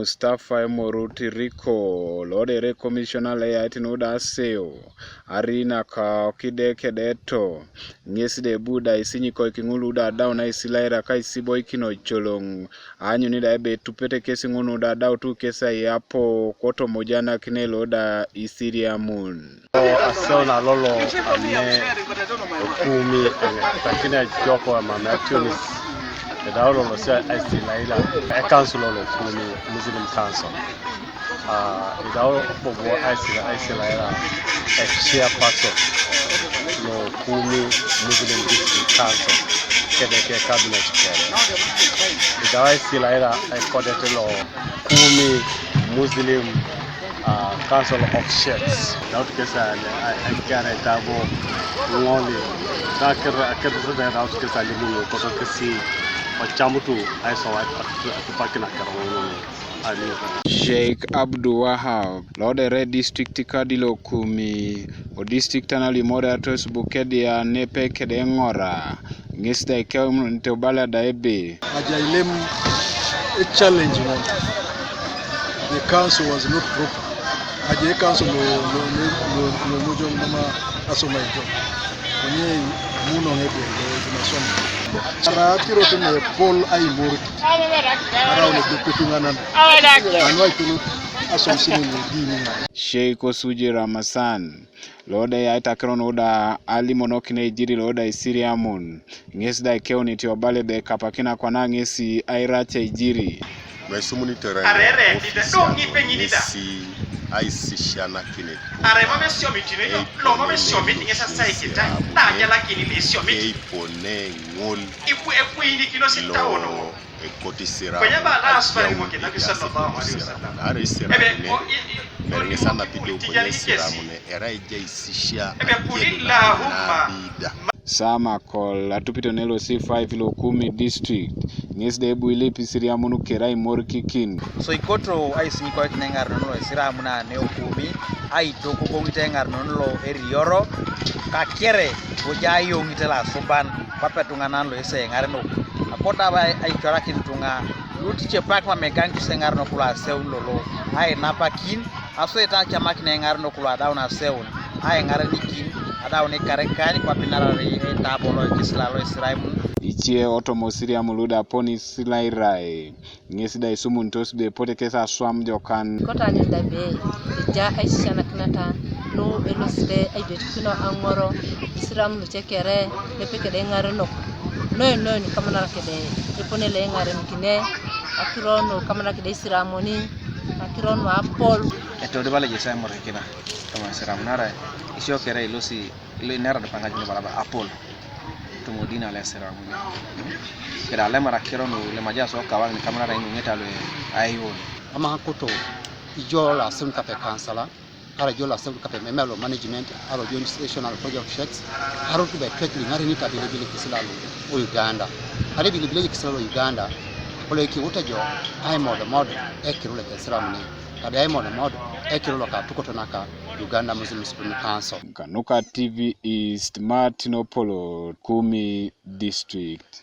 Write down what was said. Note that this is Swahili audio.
Mustafa Moruti Rico Lodere Commissioner Leitinoda Aseun Arina ka kidekedeto Nyeside Buda Isinyiko Kinguluda down Aisilair ka Isiboy Kino Cholong Anyunida Ebe Tupete kesi ngunuda dau tu kesa yapo koto mojana kineloda Isiriamun Aseun alolo ane Kumi takina joko mamatunis Edaulo lo sia Aisilair a council of Kumi Muslim Council. Edaulo bobo Aisilair a chairperson no Kumi Muslim District Council kedeke cabinet kere. Edaulo Aisilair a kodetelo Kumi Muslim Council of Sheikhs. Daud kesa I kare tabo ngoli akere da daud kesa limu ko kesi Chamutu Aisawat Pakina Karamu. Sheikh Abdul Wahab Lodere District Kadilo Kumi o District Anali Moderatos Bukedia Nepe Kedengora Ngesta Ikem Ntobala Daebe Ajailem a challenge. The council was not proper. Ajay council no mujo mama asomaito. Onye muno ngebe tunasoma. Ara tiro tene Paul ay morti. Ara ole depetungana. Anwa itulu asomsini dini. Sheikh Osuji Ramasan Lode ya itakrono oda ali monokine ijiri loda Isiriamun Ngesda ikeoni tiobale de kapakina kwa na ngesi airache ijiri Mesumuni terene ofisi Aisishana kine Arema mitine no mami ngesa saikita na nyala kini miti ipone ngol ipu indi kino sitawono ekotisira kwenye ba asfari mo kina sallallahu alaihi wasallam arisira ne sana bido kwenye siramune era ije isishia Sama kol atupito nelo C5 lo Kumi district Ngesde ebu ilipi Isiriamun kerai morkikin so ikoto aisi niko Engarenone lo Isiriamun ne Kumi ai doko bongite Engarenone lo erioro ka kere bojayo ngitela suban papetunganan lo ese Engarenone akota ba ai chora kintunga luti chepak ma megan Engarenone kula Aseun lolo ai napakin aso eta chama Engarenone kula dauna Aseun ai Engarenikin adaune karekani kwa pinara eta bolo kislalo Isiriamun Ichie otomo Isiriamun luda poni silairai Ngesida isumun tosbe pote kesa swam jokan Kota ni dabe ja aishana kinata no elosde aibetu kino angoro Isiriamun chekere lepeke Engarenone no ni kamana kede epone le Engarenone kine akirono kamana kede Isiriamuni akirono apol eto de bala jesa mo rekina kama Isiriamun nara isio kere ilosi ilo inara de pangaji ni balaba apol to modina le Isiriamun kera le mara kirono le maja so kawang ni kamana ra ngeta le ayon ama koto ijo la Aseun kape kansala ara jo la Aseun kape memelo management ara jo national project checks ara to be kwetli ngari ni tabile bile kisilalo o Uganda ara bile kisilalo Uganda ole ki utajo ai mod ekiro le Isiriamun kada ai mod ekiro lo ka tukoto naka Uganda Muslim Council Kanuka TV East Martinopolo Kumi district